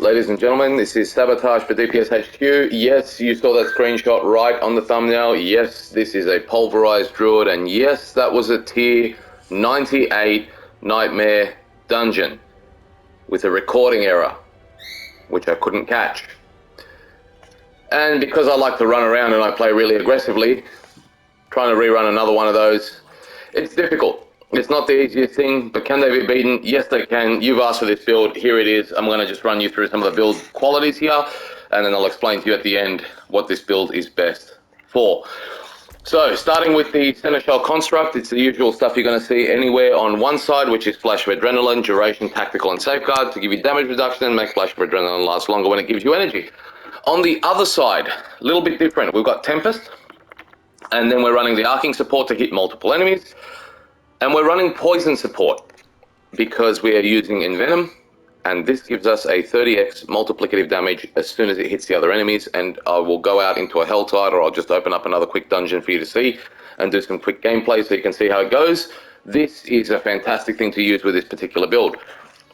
Ladies and gentlemen, this is Sabotage for DPS HQ. Yes, you saw that screenshot right on the thumbnail. Yes, this is a Pulverize Druid, and yes, that was a tier 98 Nightmare dungeon with a recording error, which I couldn't catch. And because I like to run around and I play really aggressively, trying to rerun another one of those, it's difficult. It's not the easiest thing, but can they be beaten? Yes, they can. You've asked for this build. Here it is. I'm going to just run you through some of the build qualities here, and then I'll explain to you at the end what this build is best for. So, starting with the center shell construct, it's the usual stuff you're going to see anywhere on one side, which is Flash of Adrenaline, Duration, Tactical, and Safeguard to give you damage reduction and make Flash of Adrenaline last longer when it gives you energy. On the other side, a little bit different. We've got Tempest, and then we're running the Arcing support to hit multiple enemies. And we're running Poison support because we are using Envenom, and this gives us a 30x multiplicative damage as soon as it hits the other enemies. And I will go out into a Helltide, or I'll just open up another quick dungeon for you to see and do some quick gameplay so you can see how it goes. This is a fantastic thing to use with this particular build.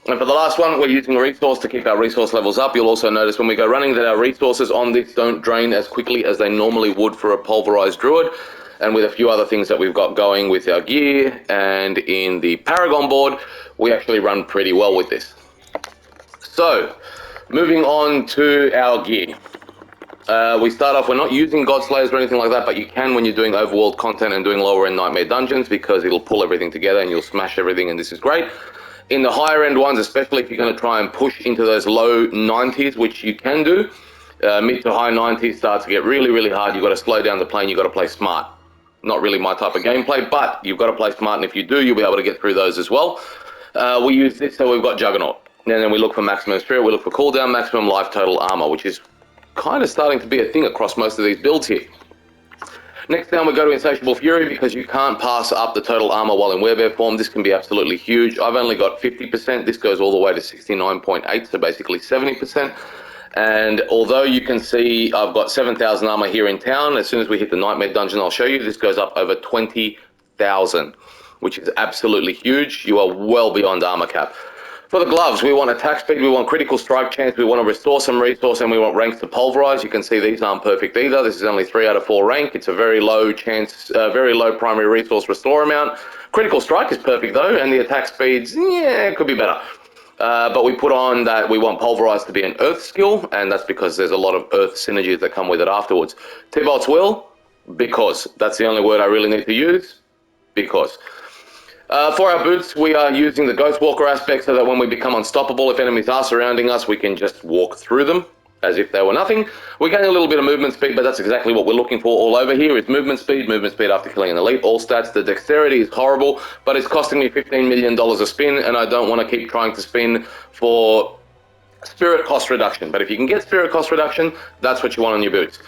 And for the last one, we're using a resource to keep our resource levels up. You'll also notice when we go running that our resources on this don't drain as quickly as they normally would for a Pulverized Druid. And with a few other things that we've got going with our gear and in the Paragon board, we actually run pretty well with this. So, moving on to our gear. We start off, we're not using Godslayers or anything like that, but you can when you're doing overworld content and doing lower end Nightmare dungeons, because it'll pull everything together and you'll smash everything, and this is great. In the higher end ones, especially if you're going to try and push into those low 90s, which you can do, mid to high 90s starts to get really, really hard. You've got to slow down the plane, you've got to play smart. Not really my type of gameplay, but you've got to play smart, and if you do, you'll be able to get through those as well. We use this, so we've got Juggernaut. And then we look for maximum spirit, we look for cooldown, maximum life, total armor, which is kind of starting to be a thing across most of these builds here. Next down, we go to Insatiable Fury, because you can't pass up the total armor while in werebear form. This can be absolutely huge. I've only got 50%. This goes all the way to 69.8, so basically 70%. And although you can see I've got 7,000 armor here in town, as soon as we hit the Nightmare dungeon, I'll show you, this goes up over 20,000, which is absolutely huge. You are well beyond armor cap. For the gloves, we want attack speed, we want critical strike chance, we want to restore some resource, and we want ranks to pulverize. You can see these aren't perfect either. This is only 3 out of 4 rank. It's a very low chance, very low primary resource restore amount. Critical strike is perfect though, and the attack speeds, yeah, it could be better. But we put on that we want Pulverize to be an earth skill, and that's because there's a lot of earth synergies that come with it afterwards. Tibolt's Will, because that's the only word I really need to use, because. For our boots, we are using the Ghost Walker aspect so that when we become unstoppable, if enemies are surrounding us, we can just walk through them as if they were nothing. We gain a little bit of movement speed, but that's exactly what we're looking for all over here is movement speed after killing an elite, all stats. The dexterity is horrible, but it's costing me $15 million a spin, and I don't want to keep trying to spin for spirit cost reduction. But if you can get spirit cost reduction, that's what you want on your boots.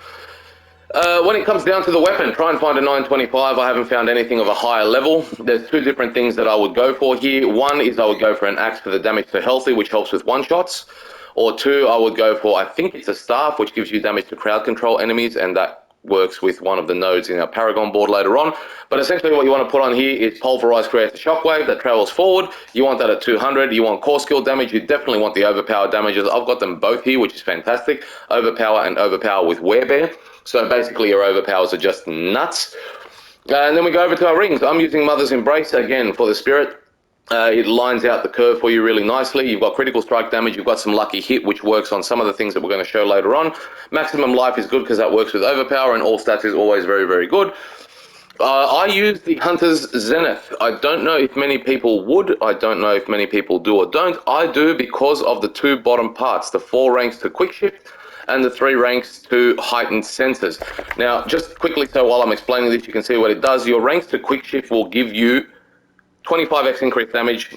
When it comes down to the weapon, try and find a 925. I haven't found anything of a higher level. There's 2 different things that I would go for here. One is I would go for an axe for the damage to healthy, which helps with one-shots. Or 2, I would go for, I think it's a staff, which gives you damage to crowd control enemies, and that works with one of the nodes in our Paragon board later on. But essentially what you want to put on here is Pulverize creates a shockwave that travels forward. You want that at 200. You want core skill damage. You definitely want the overpower damages. I've got them both here, which is fantastic. Overpower and overpower with werebear. So basically your overpowers are just nuts. And then we go over to our rings. I'm using Mother's Embrace again for the spirit. It lines out the curve for you really nicely. You've got critical strike damage. You've got some lucky hit, which works on some of the things that we're going to show later on. Maximum life is good because that works with overpower, and all stats is always very, very good. I use the Hunter's Zenith. I don't know if many people would. I don't know if many people do or don't. I do because of the 2 bottom parts, the 4 ranks to quick shift and the 3 ranks to heightened senses. Now, just quickly, so while I'm explaining this, you can see what it does. Your ranks to quick shift will give you 25x increased damage,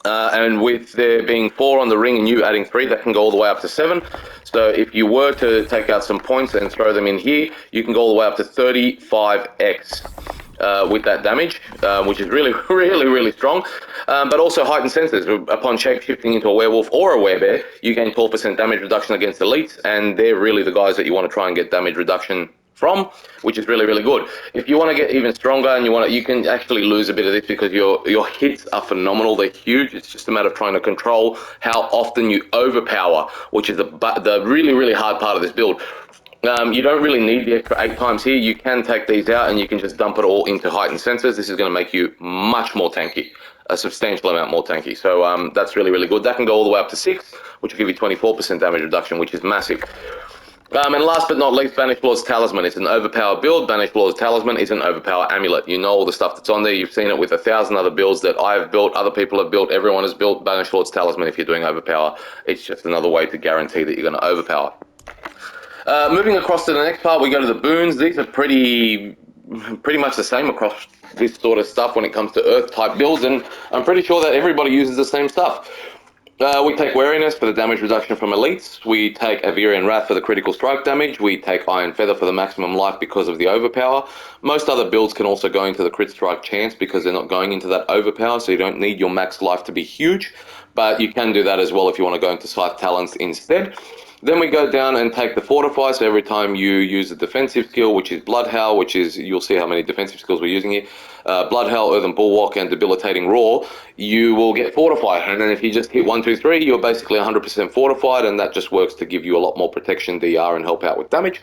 and with there being 4 on the ring and you adding 3, that can go all the way up to 7. So if you were to take out some points and throw them in here, you can go all the way up to 35x with that damage, which is really, really, really strong. But also heightened senses. Upon shape-shifting into a werewolf or a werebear, you gain 12% damage reduction against elites, and they're really the guys that you want to try and get damage reduction from, which is really, really good. If you want to get even stronger and you can actually lose a bit of this because your hits are phenomenal. They're huge. It's just a matter of trying to control how often you overpower, which is the really, really hard part of this build. You don't really need the extra 8 times here. You can take these out and you can just dump it all into heightened sensors. This is going to make you much more tanky, a substantial amount more tanky. So that's really, really good. That can go all the way up to 6, which will give you 24% damage reduction, which is massive. And last but not least, Banished Lord's Talisman. It's an overpower build. Banished Lord's Talisman is an overpower amulet. You know all the stuff that's on there. You've seen it with 1,000 other builds that I have built, other people have built, everyone has built Banished Lord's Talisman if you're doing overpower. It's just another way to guarantee that you're going to overpower. Moving across to the next part, we go to the boons. These are pretty much the same across this sort of stuff when it comes to Earth type builds, and I'm pretty sure that everybody uses the same stuff. We take Wariness for the damage reduction from elites. We take Averian Wrath for the critical strike damage. We take Iron Feather for the maximum life because of the overpower. Most other builds can also go into the crit strike chance because they're not going into that overpower, so you don't need your max life to be huge. But you can do that as well if you want to go into Scythe Talons instead. Then we go down and take the Fortify, so every time you use a defensive skill, which is Blood Howl, which is, you'll see how many defensive skills we're using here, Blood Howl, Earthen Bullwark, and Debilitating Roar, you will get Fortify. And then if you just hit 1, 2, 3, you're basically 100% fortified, and that just works to give you a lot more protection, DR, and help out with damage.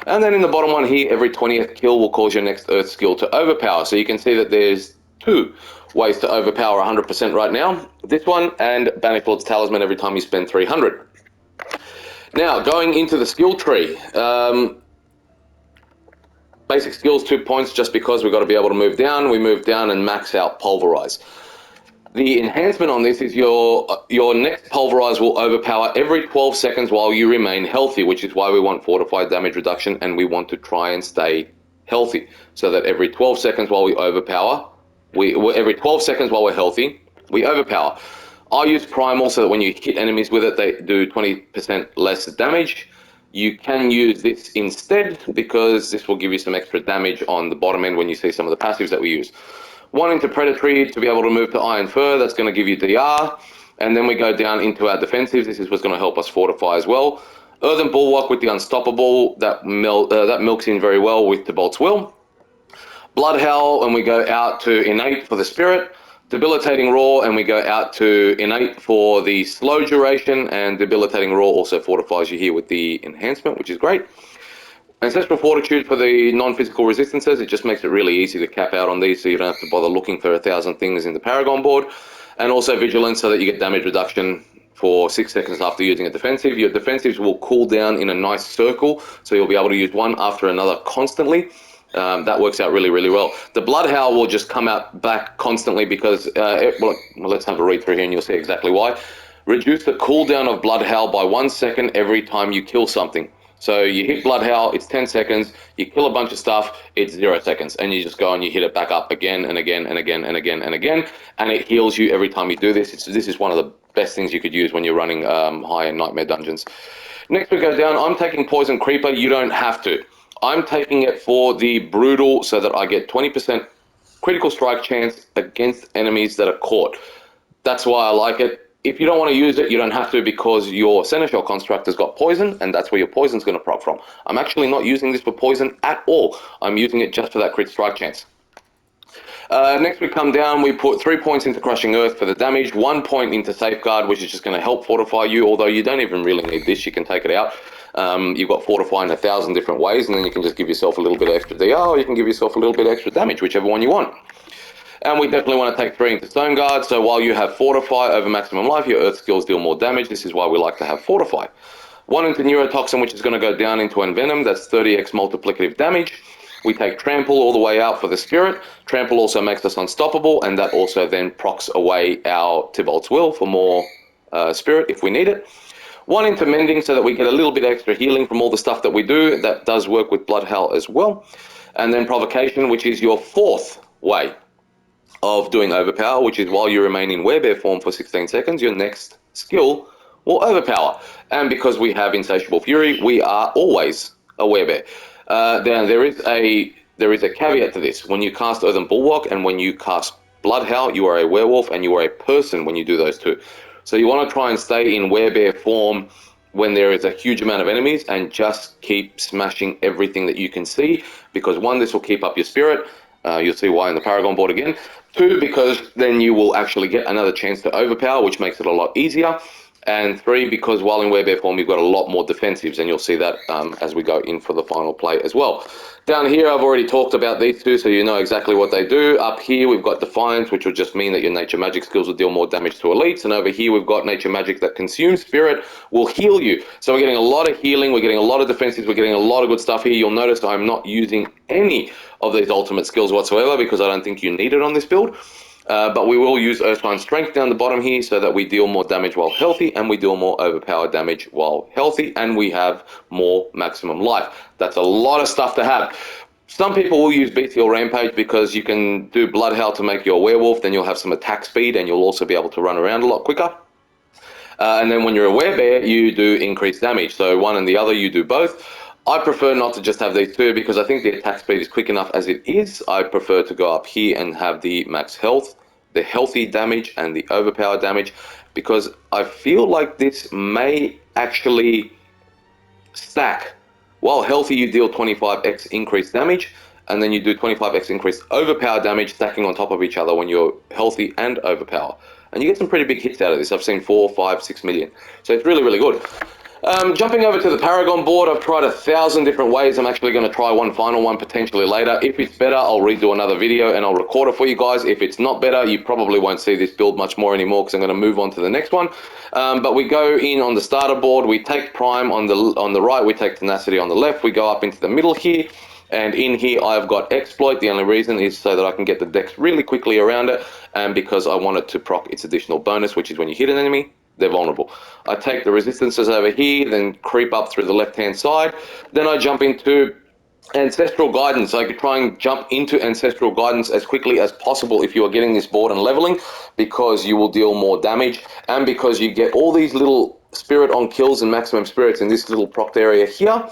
And then in the bottom one here, every 20th kill will cause your next Earth skill to overpower. So you can see that there's 2 ways to overpower 100% right now. This one and Banished Lord's Talisman every time you spend 300. Now, going into the skill tree, basic skills 2 points just because we've got to be able to move down. We move down and max out Pulverize. The enhancement on this is your next Pulverize will overpower every 12 seconds while you remain healthy, which is why we want fortified damage reduction, and we want to try and stay healthy so that every 12 seconds while we overpower, every 12 seconds while we're healthy, we overpower. I use Primal so that when you hit enemies with it, they do 20% less damage. You can use this instead because this will give you some extra damage on the bottom end when you see some of the passives that we use. 1 into Predatory to be able to move to Iron Fur, that's going to give you DR. And then we go down into our defensives. This is what's going to help us fortify as well. Earthen Bullwark with the Unstoppable, that milks in very well with Tibalt's Will. Blood Howl, and we go out to Innate for the Spirit. Debilitating Roar, and we go out to Innate for the slow duration, and Debilitating Roar also fortifies you here with the enhancement, which is great. Ancestral Fortitude for the non-physical resistances. It just makes it really easy to cap out on these so you don't have to bother looking for 1,000 things in the Paragon board. And also Vigilance so that you get damage reduction for 6 seconds after using a defensive. Your defensives will cool down in a nice circle, so you'll be able to use one after another constantly. That works out really, really well. The Blood Howl will just come out back constantly because, well, let's have a read through here and you'll see exactly why. Reduce the cooldown of Blood Howl by 1 second every time you kill something. So you hit Blood Howl, it's 10 seconds, you kill a bunch of stuff, it's 0 seconds, and you just go and you hit it back up again and again and again and again and again, and it heals you every time you do this. This is one of the best things you could use when you're running high-end Nightmare dungeons. Next we go down, I'm taking Poison Creeper, you don't have to. I'm taking it for the Brutal so that I get 20% critical strike chance against enemies that are caught. That's why I like it. If you don't want to use it, you don't have to because your Seneschal Construct has got poison, and that's where your poison's going to proc from. I'm actually not using this for poison at all. I'm using it just for that crit strike chance. Next we come down, we put 3 points into Crushing Earth for the damage, 1 point into Safeguard, which is just going to help fortify you, although you don't even really need this, you can take it out. You've got Fortify in 1,000 different ways, and then you can just give yourself a little bit of extra DR, or you can give yourself a little bit of extra damage, whichever one you want. And we definitely want to take 3 into Stone Guard, so while you have Fortify over maximum life, your Earth skills deal more damage. This is why we like to have Fortify. 1 into Neurotoxin, which is going to go down into Envenom, that's 30x multiplicative damage. We take Trample all the way out for the Spirit. Trample also makes us unstoppable, and that also then procs away our Tibalt's Will for more Spirit if we need it. 1 into Mending so that we get a little bit extra healing from all the stuff that we do. That does work with Blood Howl as well. And then Provocation, which is your 4th way of doing overpower, which is while you remain in werebear form for 16 seconds, your next skill will overpower. And because we have Insatiable Fury, we are always a werebear. There is a caveat to this. When you cast Earthen Bullwark and when you cast Blood Howl, you are a werewolf and you are a person when you do those two. So you want to try and stay in werebear form when there is a huge amount of enemies and just keep smashing everything that you can see, because one, this will keep up your spirit. You'll see why in the Paragon board again. Two, because then you will actually get another chance to overpower, which makes it a lot easier. And three, because while in werebear form, you've got a lot more defensives, and you'll see that as we go in for the final play as well. Down here, I've already talked about these two, so you know exactly what they do. Up here, we've got Defiance, which will just mean that your nature magic skills will deal more damage to elites. And over here, we've got nature magic that consumes spirit, will heal you. So we're getting a lot of healing, we're getting a lot of defensives, we're getting a lot of good stuff here. You'll notice I'm not using any of these ultimate skills whatsoever, because I don't think you need it on this build. But we will use Earthline Strength down the bottom here so that we deal more damage while healthy, and we deal more overpowered damage while healthy, and we have more maximum life. That's a lot of stuff to have. Some people will use Bestial Rampage because you can do Blood Howl to make your werewolf, then you'll have some attack speed, and you'll also be able to run around a lot quicker. And then when you're a werebear, you do increased damage. So one and the other, you do both. I prefer not to just have these two because I think the attack speed is quick enough as it is. I prefer to go up here and have the max health, the healthy damage, and the overpower damage, because I feel like this may actually stack. While healthy, you deal 25x increased damage, and then you do 25x increased overpower damage, stacking on top of each other when you're healthy and overpower. And you get some pretty big hits out of this. I've seen 4, 5, 6 million. So it's really, really good. Jumping over to the Paragon board, I've tried 1,000 different ways. I'm actually going to try one final one potentially later. If it's better, I'll redo another video and I'll record it for you guys. If it's not better, you probably won't see this build much more anymore because I'm going to move on to the next one. But we go in on the starter board. We take Prime on the right. We take Tenacity on the left. We go up into the middle here. And in here, I've got Exploit. The only reason is so that I can get the dex really quickly around it, and because I want it to proc its additional bonus, which is when you hit an enemy, they're vulnerable. I take the resistances over here, then creep up through the left-hand side. Then I jump into Ancestral Guidance. I could try and jump into Ancestral Guidance as quickly as possible if you are getting this board and leveling, because you will deal more damage, and because you get all these little spirit on kills and maximum spirits in this little proc area here.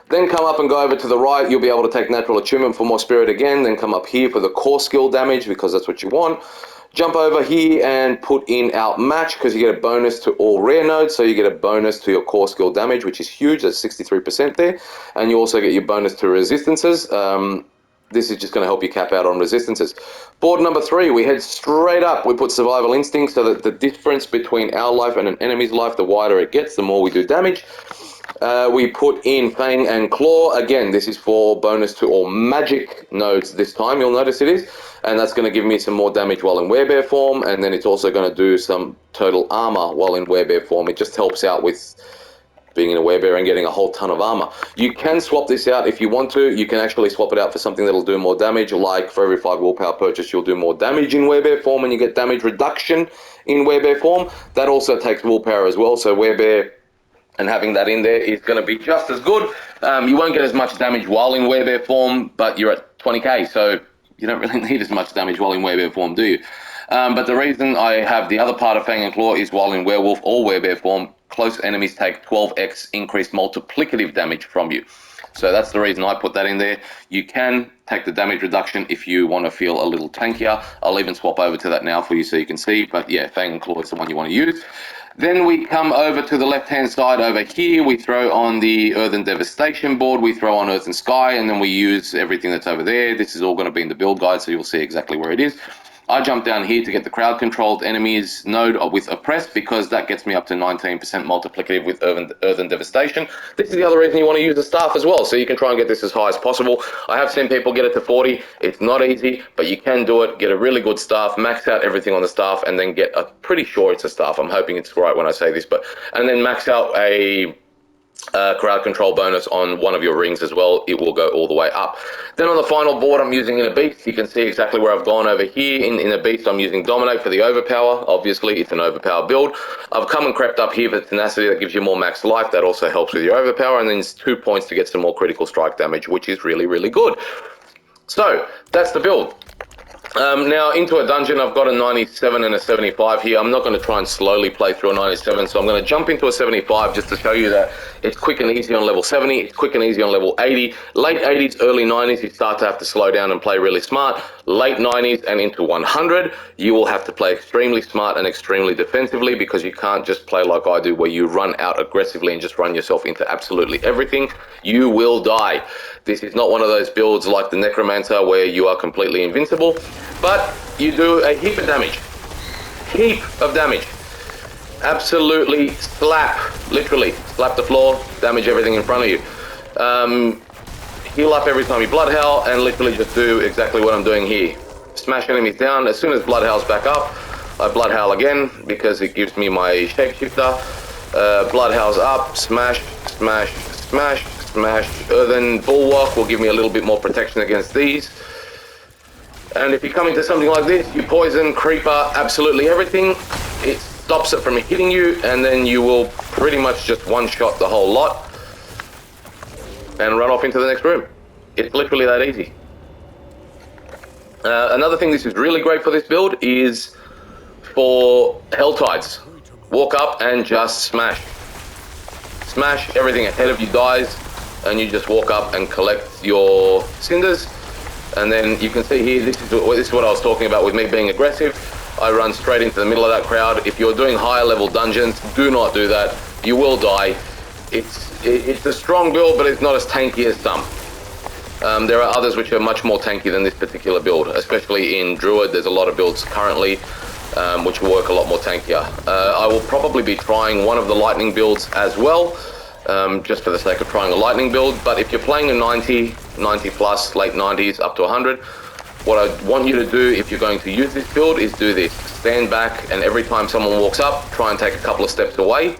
Then come up and go over to the right. You'll be able to take Natural Attunement for more spirit again. Then come up here for the core skill damage, because that's what you want. Jump over here and put in Outmatch, because you get a bonus to all rare nodes. So you get a bonus to your core skill damage, which is huge. That's 63% there. And you also get your bonus to resistances. This is just going to help you cap out on resistances. Board number 3, we head straight up. We put Survival Instinct so that the difference between our life and an enemy's life, the wider it gets, the more we do damage. We put in Fang and Claw. Again, this is for bonus to all magic nodes this time, you'll notice it is. And that's going to give me some more damage while in werebear form. And then it's also going to do some total armor while in werebear form. It just helps out with being in a werebear and getting a whole ton of armor. You can swap this out if you want to. You can actually swap it out for something that'll do more damage, like for every 5 willpower purchase, you'll do more damage in werebear form, and you get damage reduction in werebear form. That also takes willpower as well, so werebear and having that in there is going to be just as good. You won't get as much damage while in werebear form, but you're at 20k, so you don't really need as much damage while in werebear form, do you? But the reason I have the other part of Fang and Claw is while in werewolf or werebear form, close enemies take 12x increased multiplicative damage from you. So that's the reason I put that in there. You can take the damage reduction if you want to feel a little tankier. I'll even swap over to that now for you so you can see. But yeah, Fang and Claw is the one you want to use. Then we come over to the left-hand side over here. We throw on the Earthen Devastation board. We throw on Earthen Sky, and then we use everything that's over there. This is all going to be in the build guide, so you'll see exactly where it is. I jump down here to get the crowd-controlled enemies node with Oppressed, because that gets me up to 19% multiplicative with Earthen Devastation. This is the other reason you want to use the staff as well, so you can try and get this as high as possible. I have seen people get it to 40. It's not easy, but you can do it. Get a really good staff, max out everything on the staff, and then get pretty sure it's a staff. I'm hoping it's right when I say this, and then max out a crowd control bonus on one of your rings as well. It will go all the way up. Then on the final board, I'm using in a beast. You can see exactly where I've gone over here. In a beast, I'm using Dominate for the overpower. Obviously, it's an overpower build. I've come and crept up here for Tenacity. That gives you more max life. That also helps with your overpower. And then it's 2 points to get some more critical strike damage, which is really, really good. So that's the build. Now into a dungeon, I've got a 97 and a 75 here. I'm not going to try and slowly play through a 97, so I'm going to jump into a 75 just to show you that It's quick and easy on level 70. It's quick and easy on level 80. Late 80s, early 90s, you start to have to slow down and play really smart. Late 90s and into 100, you will have to play extremely smart and extremely defensively, because you can't just play like I do, where you run out aggressively and just run yourself into absolutely everything. You will die. This is not one of those builds like the Necromancer where you are completely invincible, but you do a heap of damage. Heap of damage. Absolutely slap, literally slap the floor, damage everything in front of you. Heal up every time you Blood Howl, and literally just do exactly what I'm doing here. Smash enemies down. As soon as Blood Howl's back up, I Blood Howl again, because it gives me my shapeshifter. Blood Howl's up, smash, smash, smash, smash. Earthen Bullwark will give me a little bit more protection against these. And if you come into something like this, you poison, creeper, absolutely everything. It stops it from hitting you, and then you will pretty much just one-shot the whole lot and run off into the next room. It's literally that easy. Another thing this is really great for this build is for Helltides. Walk up and just smash. Smash, everything ahead of you dies, and you just walk up and collect your cinders. And then you can see here, this is what I was talking about with me being aggressive. I run straight into the middle of that crowd. If you're doing higher level dungeons, do not do that. You will die. It's a strong build, but it's not as tanky as some. There are others which are much more tanky than this particular build, especially in Druid. There's a lot of builds currently which work a lot more tankier. I will probably be trying one of the lightning builds as well, just for the sake of trying a lightning build. But if you're playing a 90 plus, late 90s up to 100, what I want you to do if you're going to use this build is do this. Stand back, and every time someone walks up, try and take a couple of steps away,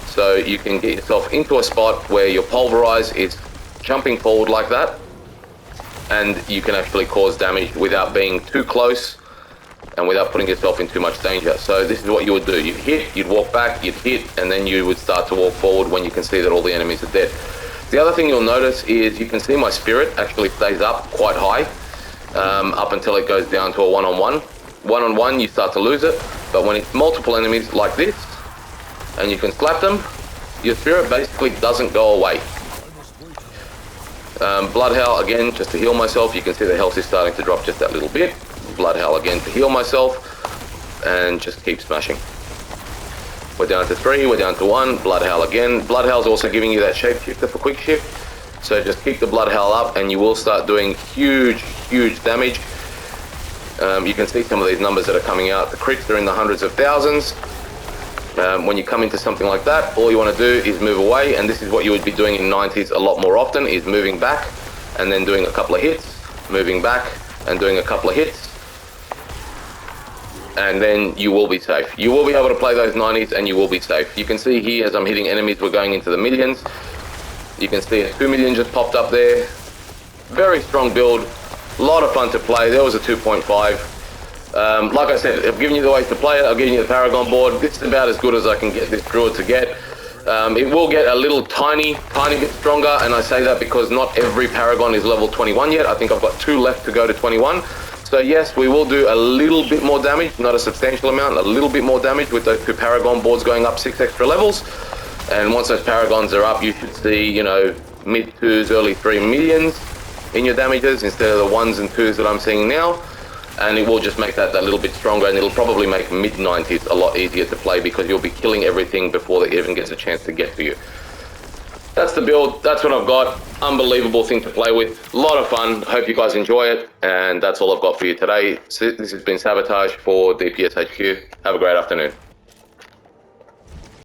so you can get yourself into a spot where your Pulverize is jumping forward like that, and you can actually cause damage without being too close and without putting yourself in too much danger. So this is what you would do. You'd hit, you'd walk back, you'd hit, and then you would start to walk forward when you can see that all the enemies are dead. The other thing you'll notice is you can see my spirit actually stays up quite high, up until it goes down to a one-on-one. One-on-one, you start to lose it, but when it's multiple enemies like this, and you can slap them, your spirit basically doesn't go away. Blood Howl again, just to heal myself. You can see the health is starting to drop just that little bit. Blood Howl again to heal myself, and just keep smashing. We're down to 3, we're down to 1, Blood Howl again. Blood Howl's also giving you that shapeshifter for quick shift. So just keep the Blood Howl up, and you will start doing huge damage. You can see some of these numbers that are coming out. The crits are in the hundreds of thousands. When you come into something like that, all you want to do is move away, and this is what you would be doing in 90s a lot more often, is moving back and then doing a couple of hits, moving back and doing a couple of hits, and then you will be safe. You will be able to play those 90s and you will be safe. You can see here as I'm hitting enemies, we're going into the millions. You can see a 2 million just popped up there. Very strong build, a lot of fun to play. There was a 2.5. Like I said, I've given you the ways to play it. I've given you the Paragon board. This is about as good as I can get this Druid to get. It will get a little tiny bit stronger, and I say that because not every Paragon is level 21 yet. I think I've got 2 left to go to 21. So yes, we will do a little bit more damage, not a substantial amount, a little bit more damage with those 2 Paragon boards going up 6 extra levels. And once those Paragons are up, you should see, you know, mid 2s, early 3 millions in your damages instead of the 1s and 2s that I'm seeing now. And it will just make that little bit stronger, and it'll probably make mid 90s a lot easier to play, because you'll be killing everything before it even gets a chance to get to you. That's the build, that's what I've got. Unbelievable thing to play with, a lot of fun. Hope you guys enjoy it, and that's all I've got for you today. So this has been Sabotage for DPS HQ. Have a great afternoon.